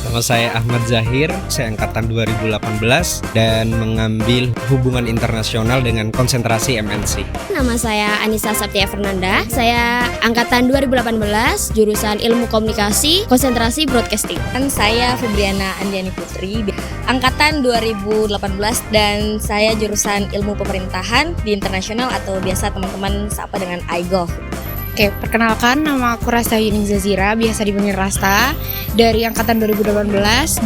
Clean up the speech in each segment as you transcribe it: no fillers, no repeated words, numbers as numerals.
Nama saya Ahmad Zahir, saya angkatan 2018 dan mengambil hubungan internasional dengan konsentrasi MNC. Nama saya Anissa Saptia Fernanda, saya angkatan 2018, jurusan Ilmu Komunikasi, konsentrasi Broadcasting. Dan saya Febriana Andiani Putri, angkatan 2018 dan saya jurusan Ilmu Pemerintahan di Internasional atau biasa teman-teman sapa dengan iGov. Oke, perkenalkan, nama aku Rasta Yuning Zazira, biasa dipanggil Rasta, dari angkatan 2018,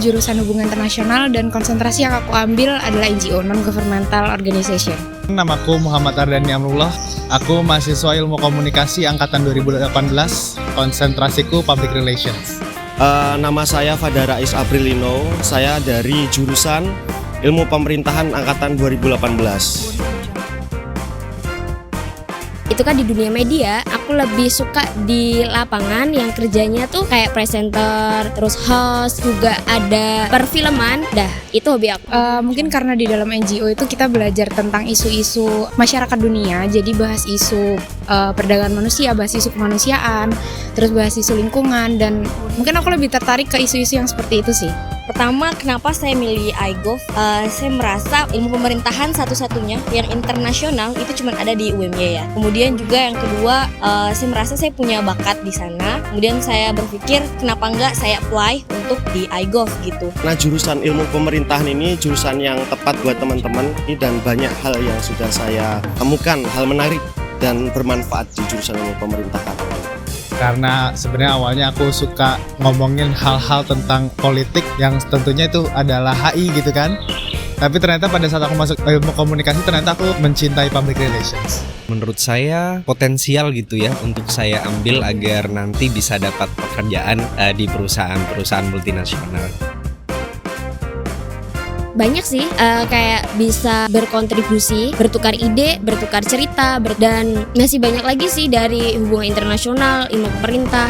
jurusan Hubungan Internasional, dan konsentrasi yang aku ambil adalah NGO, Non-Governmental Organization. Namaku Muhammad Ardani Amrullah, aku mahasiswa Ilmu Komunikasi angkatan 2018, konsentrasiku Public Relations. Nama saya Fadara Is Aprilino, saya dari jurusan Ilmu Pemerintahan angkatan 2018. Itu kan di dunia media, aku lebih suka di lapangan yang kerjanya tuh kayak presenter, terus host, juga ada perfilman. Dah, itu hobi aku. Mungkin karena di dalam NGO itu kita belajar tentang isu-isu masyarakat dunia, jadi bahas isu perdagangan manusia, bahas isu kemanusiaan, terus bahas isu lingkungan, dan mungkin aku lebih tertarik ke isu-isu yang seperti itu sih. Pertama, kenapa saya milih iGov? Saya merasa ilmu pemerintahan satu-satunya yang internasional itu cuma ada di UMY ya. Kemudian juga yang kedua, saya merasa saya punya bakat di sana. Kemudian saya berpikir kenapa enggak saya apply untuk di iGov gitu. Nah, jurusan Ilmu Pemerintahan ini jurusan yang tepat buat teman-teman dan banyak hal yang sudah saya temukan, hal menarik dan bermanfaat di jurusan Ilmu Pemerintahan. Karena sebenarnya awalnya aku suka ngomongin hal-hal tentang politik yang tentunya itu adalah HI gitu kan. Tapi ternyata pada saat aku masuk ilmu komunikasi ternyata aku mencintai public relations. Menurut saya potensial gitu ya untuk saya ambil agar nanti bisa dapat pekerjaan di perusahaan-perusahaan multinasional. Banyak sih, kayak bisa berkontribusi, bertukar ide, bertukar cerita, dan masih banyak lagi sih dari hubungan internasional, ilmu pemerintah.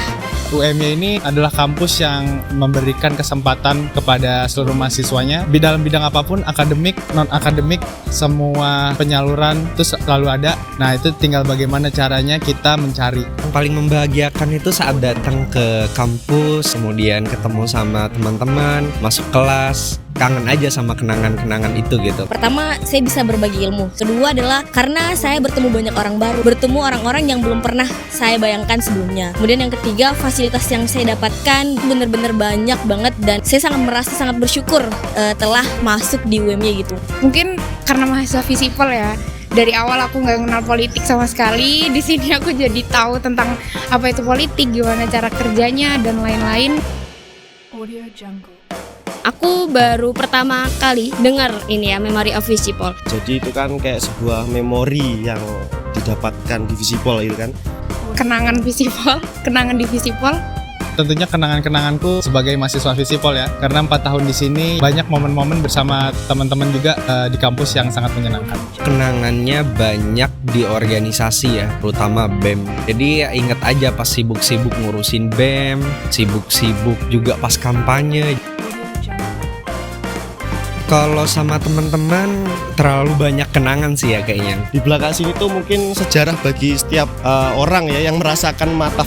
UMY ini adalah kampus yang memberikan kesempatan kepada seluruh mahasiswanya di dalam bidang apapun, akademik, non-akademik, semua penyaluran itu selalu ada. Nah, itu tinggal bagaimana caranya kita mencari. Yang paling membahagiakan itu saat datang ke kampus, kemudian ketemu sama teman-teman, masuk kelas, kangen aja sama kenangan-kenangan itu gitu. Pertama, saya bisa berbagi ilmu. Kedua adalah karena saya bertemu banyak orang baru, bertemu orang-orang yang belum pernah saya bayangkan sebelumnya. Kemudian yang ketiga, fasilitas yang saya dapatkan benar-benar banyak banget dan saya merasa sangat bersyukur telah masuk di UMY gitu. Mungkin karena mahasiswa Visipol ya. Dari awal aku nggak kenal politik sama sekali. Di sini aku jadi tahu tentang apa itu politik, gimana cara kerjanya dan lain-lain. Audio Jungle. Aku baru pertama kali dengar ini ya, Memory of Visipol. Jadi itu kan kayak sebuah memori yang didapatkan di Visipol itu kan. Kenangan di Visipol. Tentunya kenangan-kenanganku sebagai mahasiswa Visipol ya, karena 4 tahun di sini banyak momen-momen bersama teman-teman juga di kampus yang sangat menyenangkan. Kenangannya banyak di organisasi ya, terutama BEM. Jadi ya ingat aja pas sibuk-sibuk ngurusin BEM, sibuk-sibuk juga pas kampanye. Kalau sama teman-teman terlalu banyak kenangan sih ya kayaknya. Di belakang sini tuh mungkin sejarah bagi setiap orang ya yang merasakan mata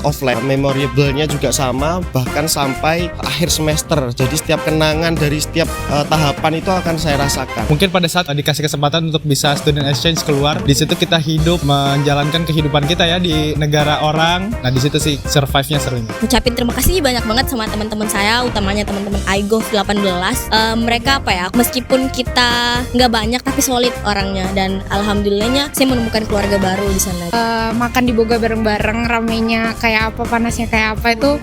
offline. Memorable-nya juga sama, bahkan sampai akhir semester. Jadi setiap kenangan dari setiap tahapan itu akan saya rasakan. Mungkin pada saat dikasih kesempatan untuk bisa student exchange keluar, di situ kita hidup, menjalankan kehidupan kita ya di negara orang. Nah, di situ sih survive-nya serunya. Ucapin terima kasih banyak banget sama teman-teman saya, utamanya teman-teman iGov 18. Mereka meskipun kita nggak banyak tapi solid orangnya, dan alhamdulillahnya saya menemukan keluarga baru di sana. Makan di Boga bareng-bareng, ramenya kayak apa, panasnya kayak apa, itu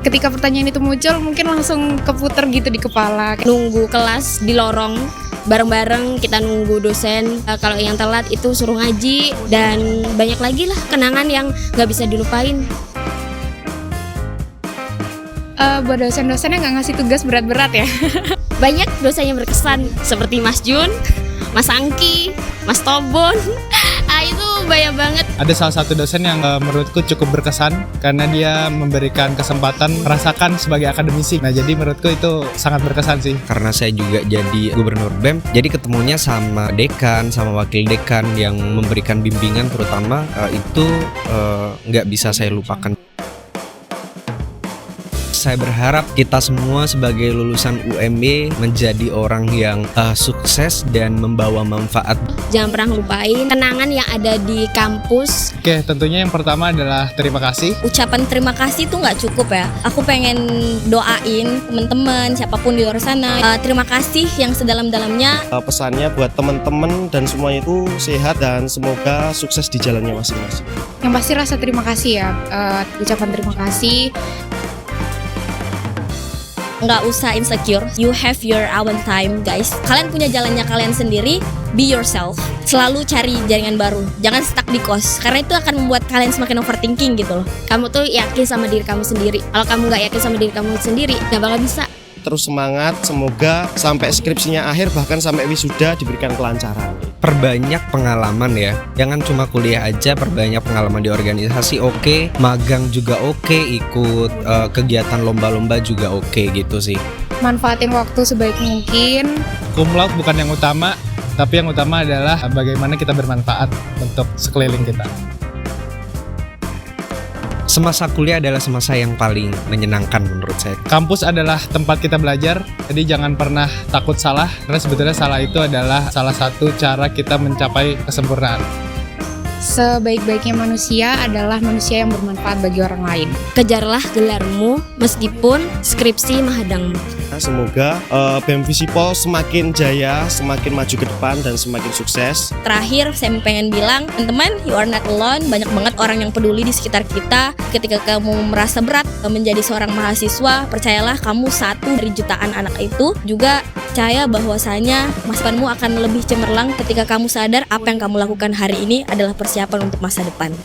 ketika pertanyaan itu muncul mungkin langsung keputer gitu di kepala. Nunggu kelas di lorong bareng-bareng, kita nunggu dosen, kalau yang telat itu suruh ngaji, dan banyak lagi lah kenangan yang nggak bisa dilupain. Buat dosen-dosen yang nggak ngasih tugas berat-berat ya. Banyak dosen yang berkesan seperti Mas Jun, Mas Angki, Mas Tobon. Itu banyak banget. Ada salah satu dosen yang menurutku cukup berkesan karena dia memberikan kesempatan merasakan sebagai akademisi. Nah, jadi menurutku itu sangat berkesan sih. Karena saya juga jadi gubernur BEM, jadi ketemunya sama dekan, sama wakil dekan yang memberikan bimbingan terutama itu nggak bisa saya lupakan. saya berharap kita semua sebagai lulusan UMY menjadi orang yang sukses dan membawa manfaat. Jangan pernah lupain kenangan yang ada di kampus. Oke, tentunya yang pertama adalah terima kasih. Ucapan terima kasih tuh nggak cukup ya. Aku pengen doain teman-teman siapapun di luar sana, terima kasih yang sedalam-dalamnya. Pesannya buat teman-teman dan semuanya itu sehat dan semoga sukses di jalannya masing-masing. Yang pasti rasa terima kasih ya, ucapan terima kasih. Nggak usah insecure, you have your own time guys. Kalian punya jalannya kalian sendiri, be yourself. Selalu cari jaringan baru, jangan stuck di kos, karena itu akan membuat kalian semakin overthinking gitu loh. Kamu tuh yakin sama diri kamu sendiri. Kalau kamu nggak yakin sama diri kamu sendiri, nggak bakal bisa. Terus semangat, semoga sampai skripsinya akhir bahkan sampai wisuda diberikan kelancaran. Perbanyak pengalaman ya, jangan cuma kuliah aja, perbanyak pengalaman di organisasi oke, magang juga oke, ikut kegiatan lomba-lomba juga oke gitu sih. Manfaatin waktu sebaik mungkin. Cum laude bukan yang utama, tapi yang utama adalah bagaimana kita bermanfaat untuk sekeliling kita. Semasa kuliah adalah semasa yang paling menyenangkan menurut saya. Kampus adalah tempat kita belajar, jadi jangan pernah takut salah, karena sebetulnya salah itu adalah salah satu cara kita mencapai kesempurnaan. Sebaik-baiknya manusia adalah manusia yang bermanfaat bagi orang lain. Kejarlah gelarmu meskipun skripsi menghadangmu. Semoga BEM Visipol semakin jaya, semakin maju ke depan dan semakin sukses. Terakhir, saya pengen bilang, teman-teman, you are not alone. Banyak banget orang yang peduli di sekitar kita. Ketika kamu merasa berat menjadi seorang mahasiswa, percayalah kamu satu dari jutaan anak itu. Juga percaya bahwasanya masa depanmu akan lebih cemerlang ketika kamu sadar apa yang kamu lakukan hari ini adalah persiapan untuk masa depan.